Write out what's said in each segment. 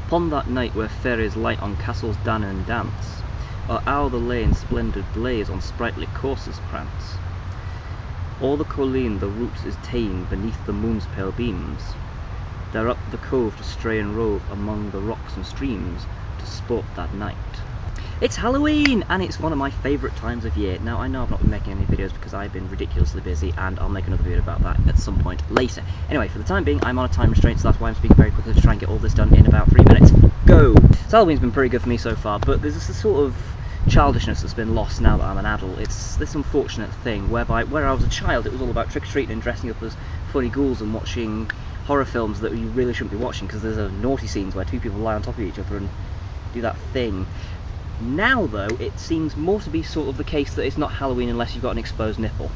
Upon that night where fairies light on castles dan and dance, or o'er the lane splendid blaze on sprightly coursers prance, o'er the colleen the roots is ta'en beneath the moon's pale beams, there up the cove to stray and rove among the rocks and streams to sport that night. It's Halloween, and it's one of my favourite times of year. Now, I know I've not been making any videos because I've been ridiculously busy, and I'll make another video about that at some point later. Anyway, for the time being, I'm on a time restraint, so that's why I'm speaking very quickly to try and get all this done in about 3 minutes. Go! So Halloween's been pretty good for me so far, but there's this sort of childishness that's been lost now that I'm an adult. It's this unfortunate thing whereby, where I was a child, it was all about trick-or-treating and dressing up as funny ghouls and watching horror films that you really shouldn't be watching because there's naughty scenes where two people lie on top of each other and do that thing. Now, though, it seems more to be sort of the case that it's not Halloween unless you've got an exposed nipple.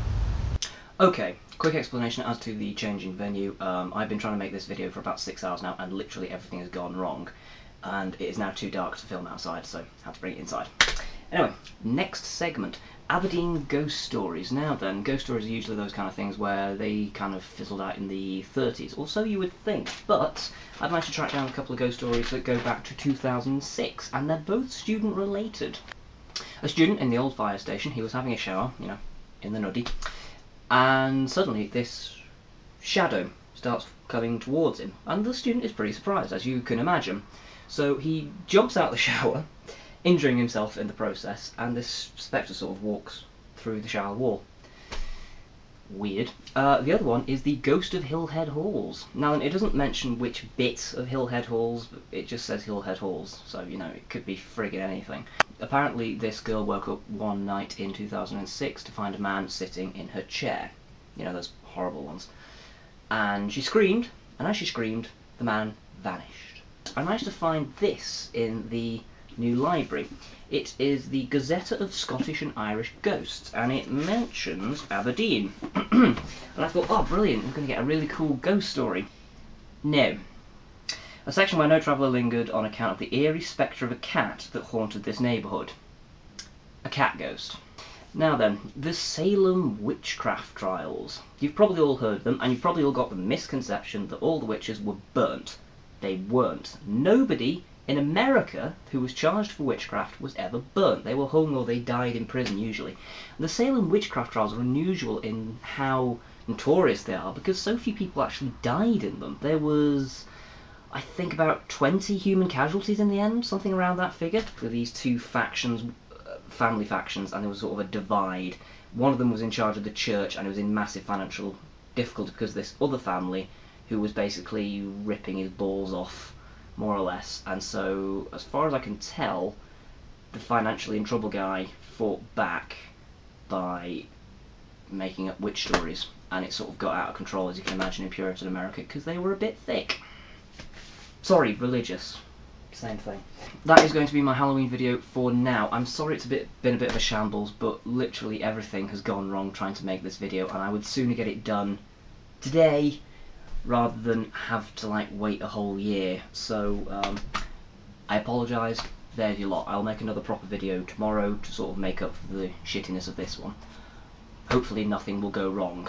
Okay, quick explanation as to the change in venue. I've been trying to make this video for about 6 hours now, and literally everything has gone wrong. And it is now too dark to film outside, so I had to bring it inside. Anyway, next segment. Aberdeen ghost stories. Now then, ghost stories are usually those kind of things where they kind of fizzled out in the 30s, or so you would think, but I've managed to track down a couple of ghost stories that go back to 2006, and they're both student related. A student in the old fire station, he was having a shower, you know, in the nuddy, and suddenly this shadow starts coming towards him, and the student is pretty surprised, as you can imagine. So he jumps out of the shower, injuring himself in the process, and this spectre sort of walks through the shower wall. Weird. The other one is the Ghost of Hillhead Halls. Now, it doesn't mention which bit of Hillhead Halls, but it just says Hillhead Halls, so, you know, it could be friggin' anything. Apparently, this girl woke up one night in 2006 to find a man sitting in her chair. You know, those horrible ones. And she screamed, and as she screamed, the man vanished. I managed to find this in the new library. It is the Gazette of Scottish and Irish Ghosts, and it mentions Aberdeen. And I thought, oh brilliant, we're going to get a really cool ghost story. No. A section where no traveller lingered on account of the eerie spectre of a cat that haunted this neighbourhood. A cat ghost. Now then, the Salem witchcraft trials. You've probably all heard of them, and you've probably all got the misconception that all the witches were burnt. They weren't. Nobody in America who was charged for witchcraft was ever burnt. They were hung or they died in prison usually. The Salem witchcraft trials are unusual in how notorious they are because so few people actually died in them. There was, I think, about 20 human casualties in the end, something around that figure, with these two factions, family factions, and there was sort of a divide. One of them was in charge of the church and it was in massive financial difficulty because this other family who was basically ripping his balls off, more or less, and so, as far as I can tell, the financially in trouble guy fought back by making up witch stories, and it sort of got out of control, as you can imagine, in Puritan America, because they were a bit thick. Sorry, religious. Same thing. That is going to be my Halloween video for now. I'm sorry it's been a bit of a shambles, but literally everything has gone wrong trying to make this video, and I would sooner get it done today rather than have to, like, wait a whole year. So, I apologise, there's your lot. I'll make another proper video tomorrow to sort of make up for the shittiness of this one. Hopefully nothing will go wrong.